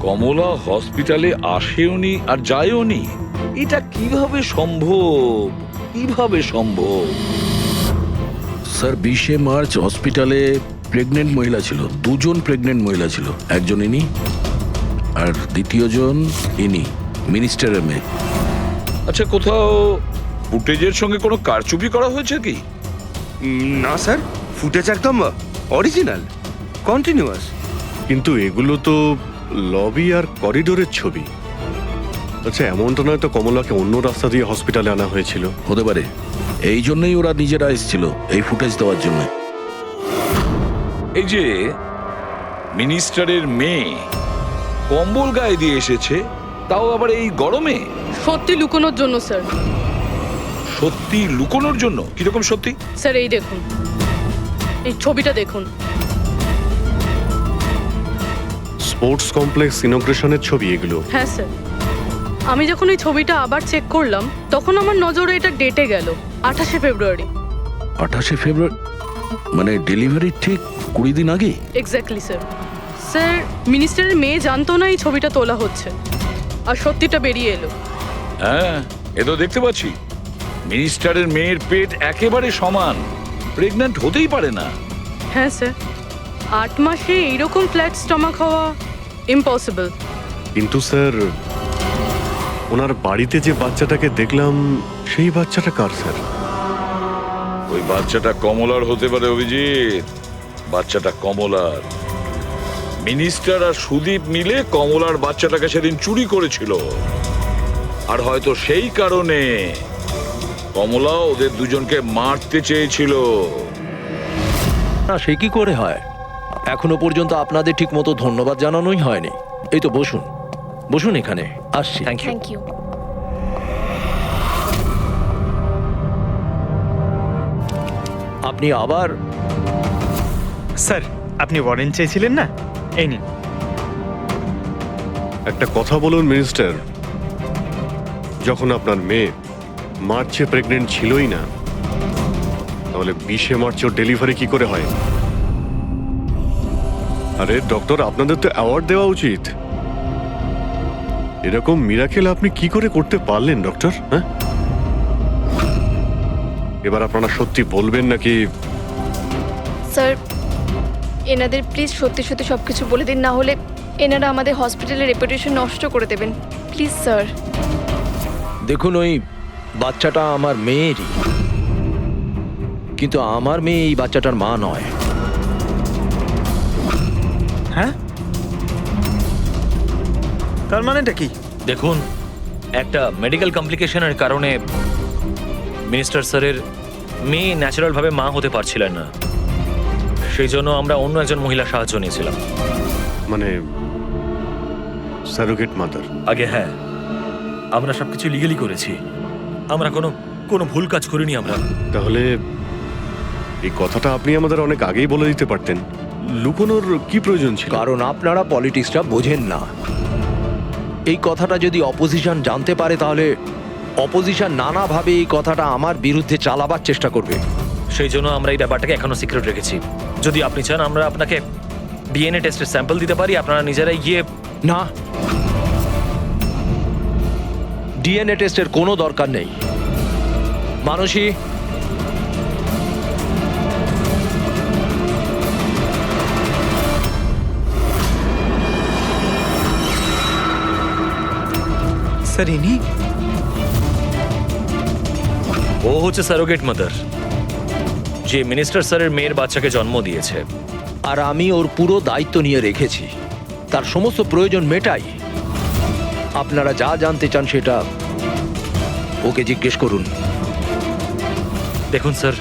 Speaker 6: কমলা হসপিটালে আসেওনি আর যায়ওনি, এটা কিভাবে সম্ভব? কিভাবে সম্ভব?
Speaker 7: স্যার 20শে মার্চ হসপিটালে প্রেগনেন্ট মহিলা ছিল, 2 জন প্রেগনেন্ট মহিলা ছিল। একজন ইনি আর দ্বিতীয়জন ইনি, মিনিস্টারের মেয়ে।
Speaker 6: আচ্ছা, কোথাও ফুটেজের সঙ্গে কোনো কারচুপি করা হয়েছে কি?
Speaker 3: না স্যার, ফুটেজ একদম অরিজিনাল, কন্টিনিউয়াস।
Speaker 1: কিন্তু এগুলো তো লবি আর করিডোরের ছবি। আচ্ছা, এমনটা নয় তো কমলাকে অন্য রাস্তা দিয়ে হসপিটালে আনা হয়েছিল?
Speaker 7: হতে পারে, এই জন্যই ওরা নিজেরা এসেছিল এই ফুটেজ দেওয়ার জন্য।
Speaker 6: এই যে মিনিস্টারের মেয়ে কম্বল গায়ে দিয়ে এসেছে, তাও আবার এই গরমে।
Speaker 11: সত্যি লুকোনোর জন্য স্যার।
Speaker 6: সত্যি লুকোনোর জন্য? কিরকম সত্যি?
Speaker 11: স্যার এই দেখুন, এই ছবিটা দেখুন।
Speaker 1: স্পোর্টস কমপ্লেক্স ইনগ্রেশনের ছবি এগুলো?
Speaker 11: হ্যাঁ স্যার, আমি যখন এই ছবিটা আবার চেক করলাম তখন আমার নজরে এটা ডেটে গেল 28শে ফেব্রুয়ারি।
Speaker 7: 28শে ফেব্রুয়ারি মানে ডেলিভারির ঠিক 20 দিন আগে?
Speaker 11: Exactly sir. স্যার মিনিস্টারের মেয়ে জানতো না এই ছবিটা তোলা হচ্ছে, আর সত্যিটা বেরিয়ে এলো।
Speaker 6: হ্যাঁ, এ তো দেখতে পাচ্ছি মিনিস্টারের মেয়ের পেট একেবারে সমান, প্রেগন্যান্ট হতেই পারে না।
Speaker 11: হ্যাঁ স্যার, 8 মাসে এইরকম ফ্ল্যাট স্টমাক হওয়া ইম্পসিবল।
Speaker 1: কিন্তু স্যার, ওনার বাড়িতে যে বাচ্চাটাকে দেখলাম সেই বাচ্চাটা কার স্যার?
Speaker 6: ওই বাচ্চাটা কমলার হতে পারে অভিজিৎ, বাচ্চাটা কমলার। মিনিস্টার আর সুদীপ মিলে কমলার বাচ্চাটাকে সেদিন চুরি করেছিল, আর হয়তো সেই কারণে কমলা ওদের দুজনকে মারতে চেয়েছিল।
Speaker 5: না, সে কি করে হয়? এখনো পর্যন্ত আপনাদের ঠিক মতো ধন্যবাদ জানানোই হয়নি। এই তো বসুন, বসুন এখানে, আসছি।
Speaker 9: Thank you.
Speaker 10: Thank you.
Speaker 5: আপনি আবার
Speaker 3: স্যার আপনি ওয়ারেন্ট চেয়েছিলেন না, এই নিন।
Speaker 1: একটা কথা বলুন মিনিস্টার, যখন আপনার মেয়ে মার্চে প্রেগনেন্ট ছিলই না, তাহলে 20শে মার্চ ওর ডেলিভারি কি করে হয়? আরে ডক্টর, আপনাদের তো অ্যাওয়ার্ড দেওয়া উচিত। এরকম মিরাকেল আপনি কি করে করতে পারলেন ডক্টর? হ্যাঁ, এবার আপনারা সত্যি বলবেন নাকি?
Speaker 10: স্যার এনাদের প্লিজ সত্যি সত্যি সব কিছু বলে দিন, না হলে এনারা আমাদের হসপিটালের রেপুটেশন নষ্ট করে দেবেন। Please sir.
Speaker 5: দেখুন, ওই বাচ্চাটা আমার মেয়েরই, কিন্তু আমার মেয়ে এই বাচ্চাটার মা নয়।
Speaker 3: হ্যাঁ, তার মানেটা কি?
Speaker 9: দেখুন, একটা মেডিকেল কমপ্লিকেশনের কারণে মিনিস্টার স্যারের মেয়ে ন্যাচারালভাবে মা হতে পারছিলেন না, সেই জন্য আমরা অন্য একজন মহিলার সাহায্য নিয়েছিলাম।
Speaker 1: মানে সারোগেট মাদার?
Speaker 9: আগে হ্যাঁ, আমরা সবকিছু লিগালি করেছি, আমরা কোনো ভুল কাজ করিনি আমরা।
Speaker 1: তাহলে এই কথাটা আপনি আমাদের অনেক আগেই বলে দিতে পারতেন। লুকোনোর কি প্রয়োজন ছিল?
Speaker 5: কারণ আপনারা পলিটিক্সটা বোঝেন না। এই কথাটা যদি অপোজিশন জানতে পারে, তাহলে অপোজিশন নানাভাবে এই কথাটা আমার বিরুদ্ধে চালাবার চেষ্টা করবে।
Speaker 9: সেই জন্য আমরা এই ব্যাপারটাকে এখনো সিক্রেট রেখেছি। যদি আপনি চান আমরা আপনাকে ডিএনএ টেস্টের স্যাম্পল দিতে পারি, আপনারা নিজেরাই গিয়ে।
Speaker 5: না, ডিএনএ টেস্টের কোনো দরকার নেই। মানসী,
Speaker 3: স্যার ইনি?
Speaker 9: ও হচ্ছে সারোগেট মাদার, যে মিনিস্টার স্যারের মেয়ের বাচ্চাকে জন্ম দিয়েছে।
Speaker 5: আর আমি ওর পুরো দায়িত্ব নিয়ে রেখেছি, তার সমস্ত প্রয়োজন মেটাই। আপনারা যা জানতে চান সেটা ওকে জিজ্ঞেস করুন।
Speaker 9: দেখুন স্যার,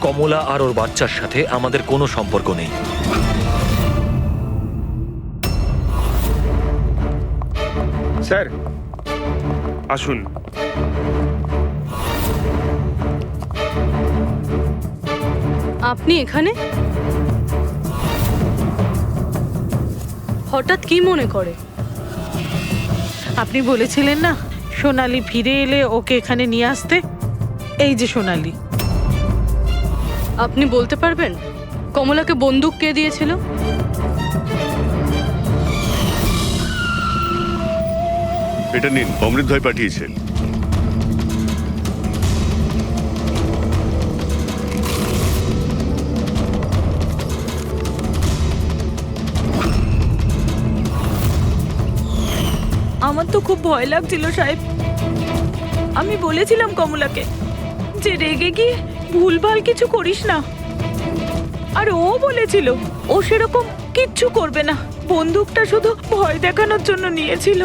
Speaker 9: কমলা আর ওর বাচ্চার সাথে আমাদের কোনো সম্পর্ক নেই।
Speaker 3: স্যার আসুন।
Speaker 11: আপনি এখানে হঠাৎ কি মনে করে?
Speaker 12: আপনি বলেছিলেন না সোনালি ফিরে এলে ওকে এখানে নিয়ে আসতে। এই যে সোনালি।
Speaker 11: আপনি বলতে পারবেন কমলাকে বন্দুক কে দিয়েছিল?
Speaker 2: এটা নিন, অমৃত ভাই পাঠিয়েছে।
Speaker 4: আমার তো খুব ভয় লাগছিল সাহেব। আমি বলেছিলাম কমলাকে যে রেগে গিয়ে ভুলভাল কিছু করিস না, আর ও বলেছিল ও সেরকম কিচ্ছু করবে না, বন্দুকটা শুধু ভয় দেখানোর জন্য নিয়েছিল।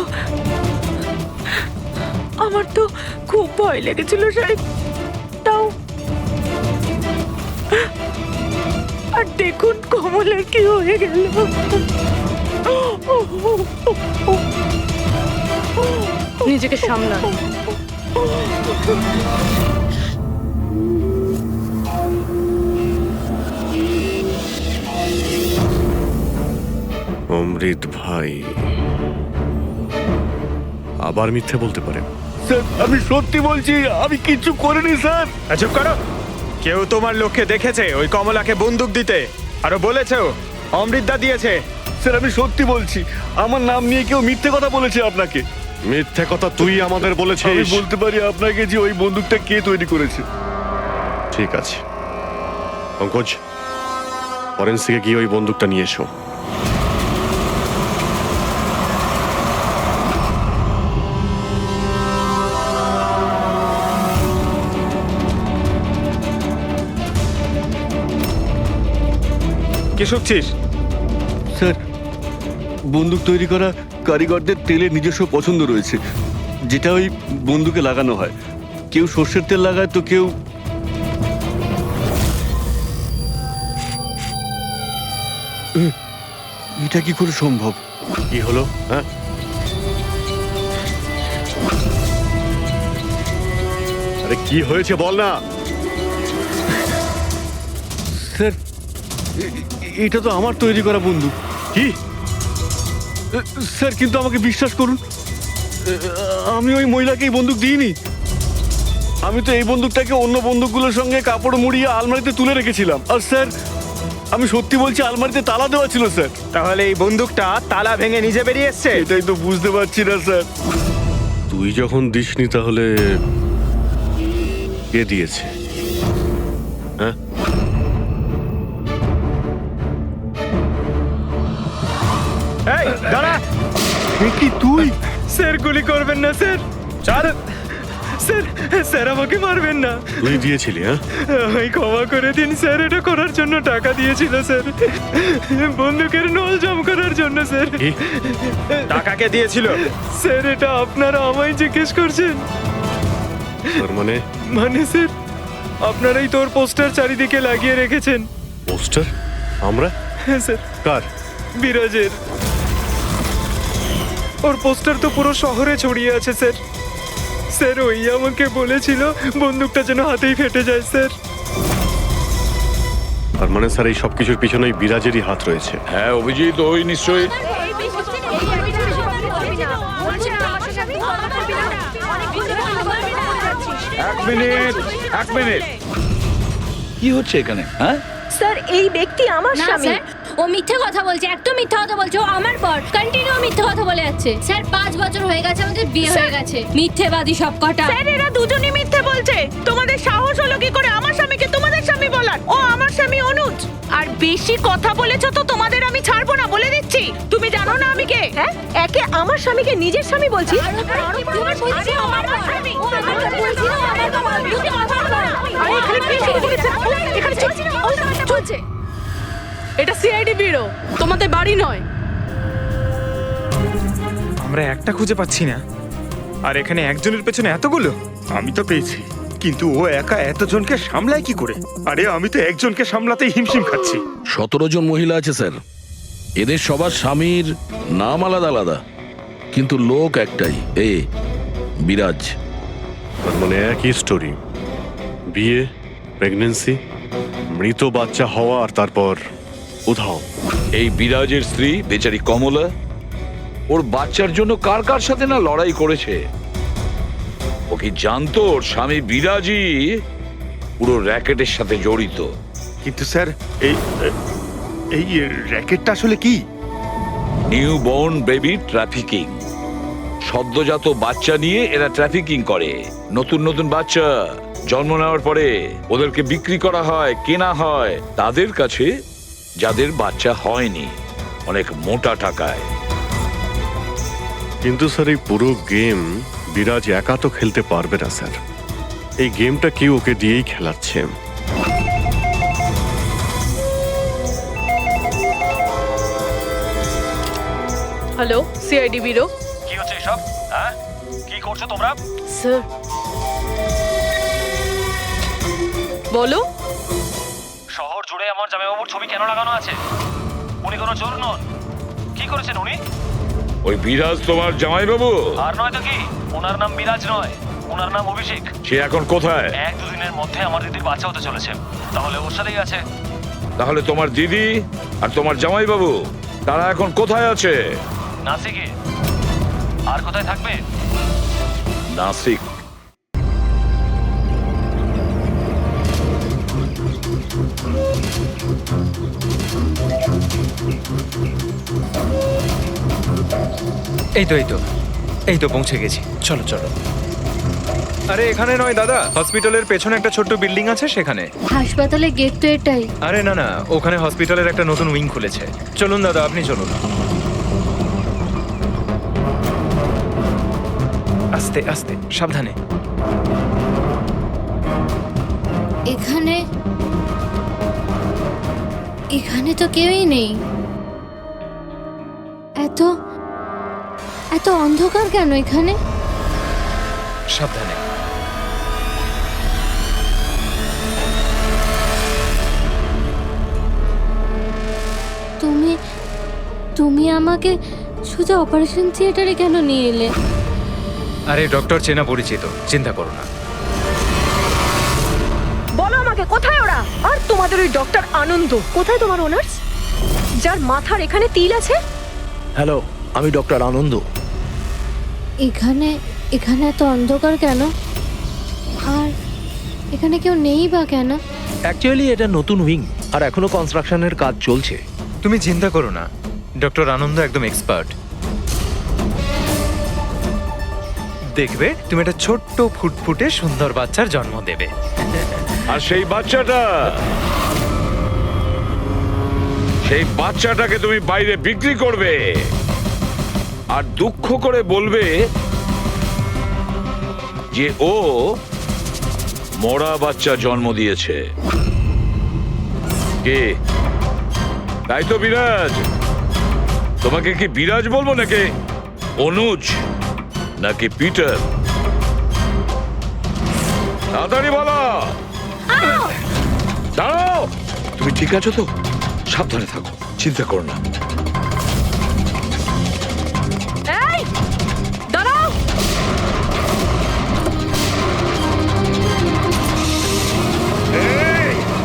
Speaker 4: আমার তো খুব ভয় লেগেছিল সাহেব। তাও আর দেখুন কমলার কি হয়ে গেল।
Speaker 11: নিজেকে সামলান।
Speaker 1: অমৃত ভাই আবার মিথ্যে বলতে পারে?
Speaker 2: স্যার আমি সত্যি বলছি, আমি কিচ্ছু করিনি স্যার।
Speaker 3: চুপ করো। কেউ তোমার লোককে দেখেছে ওই কমলাকে বন্দুক দিতে? আরো বলেছেও অমৃতদা দিয়েছে।
Speaker 2: স্যার আমি সত্যি বলছি, আমার নাম নিয়ে কেউ মিথ্যে কথা বলেছে আপনাকে।
Speaker 1: মিথ্যে কথা তুই আমাদের
Speaker 2: আমি
Speaker 1: বলেছিস।
Speaker 2: বলতে পারি আপনাকে যে ওই বন্দুকটা কে তৈরি করেছে।
Speaker 1: ঠিক আছে পঙ্কজ, ফরেন্সিকে গিয়ে ওই বন্দুকটা নিয়ে এসো।
Speaker 3: কি শুকছিস?
Speaker 2: স্যার বন্দুক তৈরি করা কারিগরদের তেলের নিজস্ব পছন্দ রয়েছে, যেটা ওই বন্দুকে লাগানো হয়। কেউ সর্ষের তেল লাগায় তো কেউ। এটা কি করে সম্ভব?
Speaker 1: কি হলো? হ্যাঁ, আরে কি হয়েছে বল না।
Speaker 2: স্যার এটা তো আমার তৈরি করা বন্দুক।
Speaker 1: কি?
Speaker 2: স্যার কিন্তু আমাকে বিশ্বাস করুন, আমি ওই মহিলাকে এই বন্দুক দিইনি। আমি তো এই বন্দুকটাকে অন্য বন্দুকগুলোর সঙ্গে কাপড় মুড়িয়ে আলমারিতে তুলে রেখেছিলাম। আর স্যার আমি সত্যি বলছি, আলমারিতে তালা দেওয়া ছিল স্যার।
Speaker 3: তাহলে এই বন্দুকটা তালা ভেঙে নিজে বেরিয়ে এসছে?
Speaker 2: এটাই তো বুঝতে পারছি না স্যার।
Speaker 1: তুই যখন দিসনি তাহলে কে দিয়েছে? হ্যাঁ,
Speaker 3: এই দাঁড়া!
Speaker 2: কি তুই?
Speaker 3: স্যার গুলি করবেন না স্যার।
Speaker 2: স্যার
Speaker 3: স্যার স্যার আমাকে মারবেন না।
Speaker 1: তুই দিয়েছিলি? হ্যাঁ,
Speaker 3: আমায় ক্ষমা করে দিন স্যার, এটা করার জন্য টাকা দিয়েছিল স্যার, বন্দুকের নল জম করার জন্য স্যার।
Speaker 1: কি?
Speaker 3: টাকাকে দিয়েছিল স্যার? এটা আপনারা আমায় জিজ্ঞেস করছেন?
Speaker 1: তার মানে
Speaker 3: মানে স্যার, আপনারাই তোর পোস্টার চারিদিকে লাগিয়ে রেখেছেন।
Speaker 1: পোস্টার? আমরা?
Speaker 3: হ্যাঁ স্যার,
Speaker 1: কার?
Speaker 3: বিরাজের। ওর পোস্টার তো পুরো শহরে ছড়িয়ে আছে স্যার। স্যার ওই আমাকে বলেছিল বন্দুকটা যেন হাতেই ফেটে যায় স্যার।
Speaker 1: তার মানে স্যার এই সব কিছুর পিছনে বিরাজেরই হাত রয়েছে।
Speaker 6: হ্যাঁ অভিজিৎ, ওই নিশ্চয়ই। এক মিনিট কি হচ্ছে এখানে? হ্যাঁ,
Speaker 4: স্যার এই ব্যক্তি আমার
Speaker 13: না
Speaker 4: স্বামী।
Speaker 13: স্যার, ও মিথ্যে কথা বলছে, একদম মিথ্যে কথা বলছে। ও আমার পর কন্টিনিউ মিথ্যে কথা বলে যাচ্ছে। স্যার 5 বছর হয়ে গেছে আমাদের বিয়ে হয়ে গেছে। মিথ্যেবাদী সব কটা।
Speaker 12: স্যার এরা দুজনই মিথ্যে বলছে। তোমাদের সাহস হলো কি করে আমার স্বামীকে তোমাদের স্বামী বলার? ও আমার স্বামী অনুজ। আর বেশি কথা বলেছো তো তোমাদের আমি ছাড়বো না, বলে দিচ্ছি। তুমি জানো না আমি কে?
Speaker 4: হ্যাঁ, একে আমার স্বামীকে নিজের স্বামী বলছি।
Speaker 11: চলছে। এটা সিআইডি ব্যুরো, তোমাদের বাড়ি নয়।
Speaker 3: আমরা একটা খুঁজে পাচ্ছি না, আর এখানে একজনের পেছনে এতগুলো। আমি তো পেয়েছি, কিন্তু ও একা এতজনকে সামলায় কি করে? আরে আমি তো একজনকে সামলাতেই হিমশিম খাচ্ছি।
Speaker 7: 17 জন মহিলা আছে স্যার। এদের সবার স্বামীর নাম আলাদা আলাদা, কিন্তু লোক একটাই, বিরাজ।
Speaker 1: তার মানে একই স্টোরি, বিয়ে, প্রেগন্যান্সি, মৃত বাচ্চা হওয়া, আর তারপর উধাও।
Speaker 6: এই বিরাজের স্ত্রী বেচারি কমলা ওর বাচ্চার জন্য কার কার সাথে না লড়াই করেছে। ও কি জানতো ওর স্বামী বিরাজই পুরো র্যাকেটের সাথে জড়িত?
Speaker 3: কিন্তু স্যার এই র্যাকেটটা আসলে কি?
Speaker 6: New born baby trafficking. সদ্যজাত বাচ্চা নিয়ে এরা ট্রাফিকিং করে। নতুন নতুন বাচ্চা জন্ম নেওয়ার পরে ওদেরকে বিক্রি করা হয়, কেনা হয় তাদের কাছে যাদের বাচ্চা হয়নি, অনেক মোটা টাকায়।
Speaker 1: কিন্তু স্যার এই পুরো গেম বিরাজ একা তো খেলতে পারবে না স্যার। এই গেমটা কেউ ওকে দিয়েই খেলাচ্ছে।
Speaker 11: Hello, CID bureau.
Speaker 9: কি হচ্ছে এসব? হ্যাঁ, কি করছো তোমরা?
Speaker 11: স্যার বলো।
Speaker 9: শহর জুড়ে আমার জামাইবাবুর ছবি কেন লাগানো আছে? উনি কোনো চোর নন। কি করেছেন উনি?
Speaker 6: ওই বিরাজ তোমার জামাইবাবু?
Speaker 9: আর নয় তো কি, ওনার নাম বিরাজ নয়, ওনার নাম অভিষেক।
Speaker 6: সে এখন কোথায়?
Speaker 9: 1-2 দিনের মধ্যে আমার দিদির বাচ্চা হতে চলেছে, তাহলে ওর সাথেই আছে।
Speaker 6: তাহলে তোমার দিদি আর তোমার জামাইবাবু তারা এখন কোথায় আছে?
Speaker 9: নাসিকে। আর কোথায় থাকবে?
Speaker 6: নাসিক।
Speaker 3: এই তো পৌঁছে গেছি। চলো চলো। আরে এখানে নয় দাদা, হসপিটালের পেছনে একটা ছোট্ট বিল্ডিং আছে সেখানে।
Speaker 13: হাসপাতালের গেট তো এটাই।
Speaker 3: আরে না না, ওখানে হসপিটালের একটা নতুন উইং খুলেছে। চলুন দাদা, আপনি চলুন। আস্তে আস্তে, সাবধানে।
Speaker 13: এখানে তো কেউই নেই। এত অন্ধকার কেন এখানে?
Speaker 3: সাবধানে।
Speaker 13: তুমি আমাকে সোজা অপারেশন থিয়েটারে কেন নিয়ে এলে?
Speaker 3: আরে ডক্টর চেনা পরিচিত, চিন্তা করো না।
Speaker 4: বলো আমাকে কোথায় ওরা? আর তোমাদের ওই ডক্টর আনন্দ কোথায়? তোমার ওনার্স যার মাথার এখানে তিল আছে?
Speaker 7: হ্যালো,
Speaker 5: আমি ডক্টর আনন্দ।
Speaker 13: এখানে এখানে এত অন্ধকার কেন? আর এখানে কেউ নেই বা কেন?
Speaker 5: অ্যাকচুয়ালি এটা নতুন উইং, আর এখনো কনস্ট্রাকশনের কাজ চলছে।
Speaker 3: তুমি চিন্তা করো না, ডক্টর আনন্দ একদম এক্সপার্ট। দেখবে তুমি একটা ছোট্ট ফুটফুটে সুন্দর বাচ্চার জন্ম দেবে।
Speaker 6: আর সেই বাচ্চাটাকে তুমি বাইরে বিক্রি করবে আর দুঃখ করে বলবে যে ও মরা বাচ্চা জন্ম দিয়েছে। কে? তাই তো বিরাজ। তোমাকে কি বিরাজ বলবো নাকি অনুজ নাকি পিটার? তাড়াতাড়ি বলো। দাঁড়াও, তুমি ঠিক আছো তো? সাবধানে থাকো, চিন্তা করো না।
Speaker 11: এই দাঁড়াও।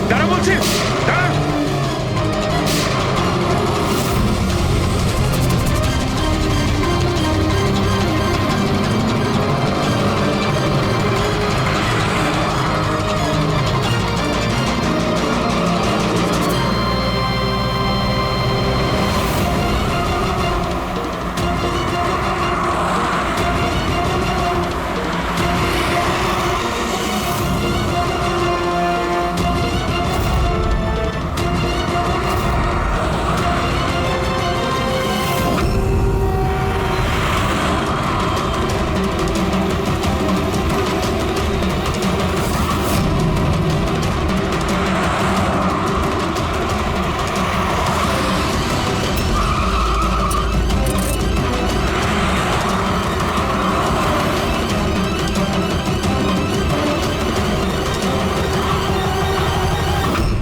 Speaker 3: দাঁড়া বলছি, দাঁড়া।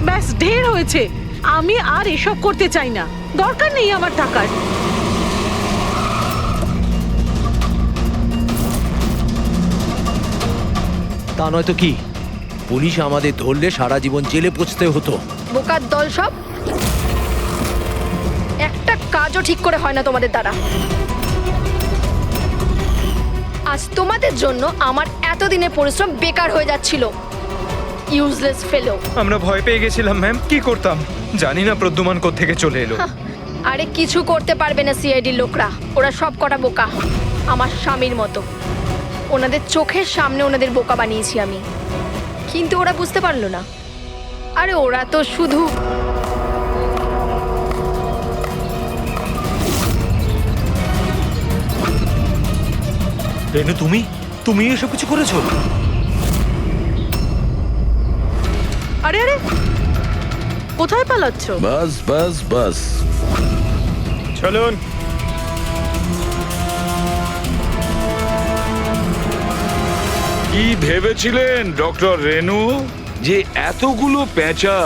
Speaker 12: ব্যাস ঢের হয়েছে। আমি আর এসব করতে চাই না, দরকার নেই আমার টাকার।
Speaker 5: তা নয় তো কি, পুলিশ আমাদের ধরলে সারা জীবন জেলে পচতে হতো।
Speaker 10: বোকার দল সব। একটা কাজও ঠিক করে হয় না তোমাদের দ্বারা। আজ তোমাদের জন্য আমার এতদিনের পরিশ্রম বেকার হয়ে যাচ্ছিল। ইউজলেস ফেলো।
Speaker 3: আমরা ভয় পেয়ে গেছিলাম ম্যাম, কি করতাম জানি না প্রদ্যুমান কোত্থেকে চলে এলো।
Speaker 10: আরে কিছু করতে পারবে না সিআইডির লোকরা, ওরা সব কটা বোকা, আমার স্বামীর মতো। ওনাদের চোখের সামনে ওনাদের বোকা বানিয়েছি আমি, কিন্তু ওরা বুঝতে পারলো না। আরে ওরা তো শুধু
Speaker 9: রেনু, তুমি এসব কিছু করেছো?
Speaker 11: আরে আরে কোথায় পালাচ্ছ?
Speaker 7: বাস বাস বাস।
Speaker 3: চলুন।
Speaker 6: কি ভেবেছিলেন ডক্টর রেনু যে এতগুলো পেঁচা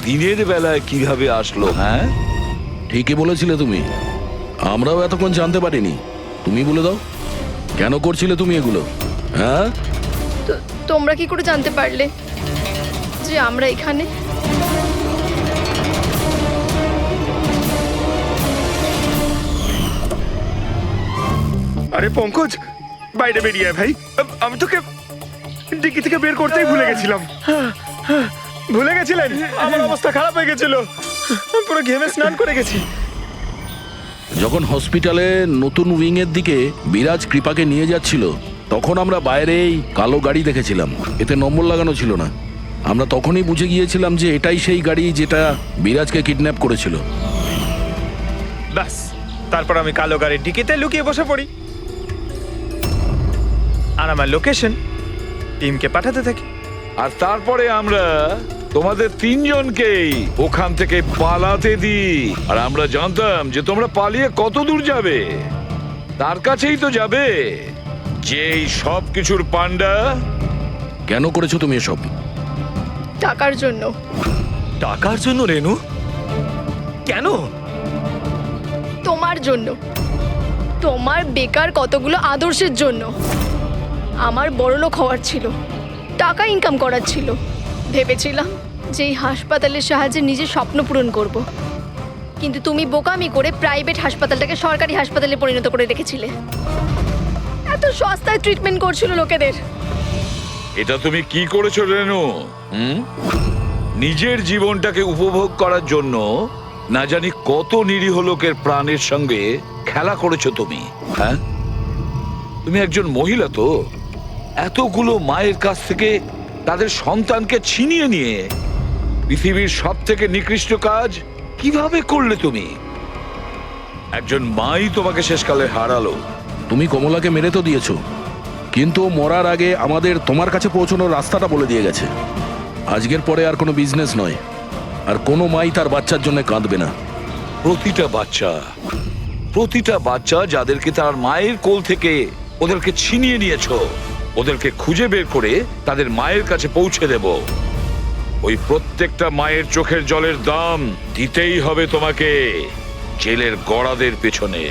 Speaker 6: দিনের বেলায় কিভাবে আসলো? হ্যাঁ,
Speaker 7: ঠিকই বলেছিলে তুমি, আমরাও এতক্ষণ জানতে পারিনি। তুমি বলে দাও, কেন করছিলে তুমি এগুলো? হ্যাঁ,
Speaker 10: তোমরা কি করে জানতে পারলে যে আমরা এখানে?
Speaker 3: আরে পঙ্কজ, বাইরে বেরিয়ে আয় ভাই। আমি তোকে ডিকি থেকে বের করতেই ভুলে গেছিলাম। ভুলে গেছিলেন? আমার অবস্থা খারাপ হয়ে গেছিল, পুরো ঘেমে স্নান করে গেছি।
Speaker 7: যখন হসপিটালে নতুন উইং এর দিকে বিরাজ কৃপাকে নিয়ে যাচ্ছিল, তখন আমরা বাইরেই কালো গাড়ি দেখেছিলাম, এতে নম্বর লাগানো ছিল না। আমরা তখনই বুঝে গিয়েছিলাম যে এটাই সেই গাড়ি যেটা বিরাজকে কিডন্যাপ করেছিল।
Speaker 3: ব্যাস, তারপর আমি কালো গাড়ির ডিকিতে লুকিয়ে বসে পড়ি, আর আমার লোকেশন টিমকে পাঠাতে থাকি।
Speaker 6: আর তারপরে আমরা তোমাদের তিনজনকেই ওখান থেকে পালাতে দিই। আর আমরা জানতাম যে তোমরা পালিয়ে কত দূর যাবে, তার কাছেই তো যাবে যেই সব কিছুর পান্ডা।
Speaker 7: কেন করেছো তুমি এসব?
Speaker 10: টাকার জন্য।
Speaker 9: টাকার জন্য রেনু? কেন?
Speaker 10: তোমার জন্য, তোমার বেকার কতগুলো আদর্শের জন্য। আমার বড়লোক হওয়ার ছিল, টাকা ইনকাম করার ছিল। ভেবেছিলাম যে এই হাসপাতালের সাহায্যে নিজের স্বপ্ন পূরণ করব, কিন্তু তুমি বোকামি করে প্রাইভেট হাসপাতালটাকে সরকারি হাসপাতালে পরিণত করে রেখেছিলে। এত সস্তায় ট্রিটমেন্ট করছিল লোকেদের।
Speaker 6: এটা তুমি কি করেছো রেনু? নিজের জীবনটাকে উপভোগ করার জন্য না জানি কত নিরীহ লোকের প্রাণের সঙ্গে খেলা করেছো তুমি। হ্যাঁ, তুমি একজন মহিলা তো, এতগুলো মায়ের কাছ থেকে তাদের সন্তানকে ছিনিয়ে নিয়ে পৃথিবীর সব থেকে নিকৃষ্ট কাজ কিভাবে করলে তুমি? একজন মাই তোমাকে শেষকালে হারালো।
Speaker 7: তুমি কমলাকে মেরে তো দিয়েছো, কিন্তু ও মরার আগে আমাদের তোমার কাছে পৌঁছানোর রাস্তাটা বলে দিয়ে গেছে। আজকের পরে আর কোনো বিজনেস নয়, আর কোনো মাই তার বাচ্চার জন্য কাঁদবে না।
Speaker 6: প্রতিটা বাচ্চা যাদেরকে তার মায়ের কোল থেকে ওদেরকে ছিনিয়ে নিয়েছো, ওদেরকে খুঁজে বের করে তাদের মায়ের কাছে পৌঁছে দেব। ওই প্রত্যেকটা মায়ের চোখের জলের দাম দিতেই হবে তোমাকে জেলের গড়াদের পেছনে।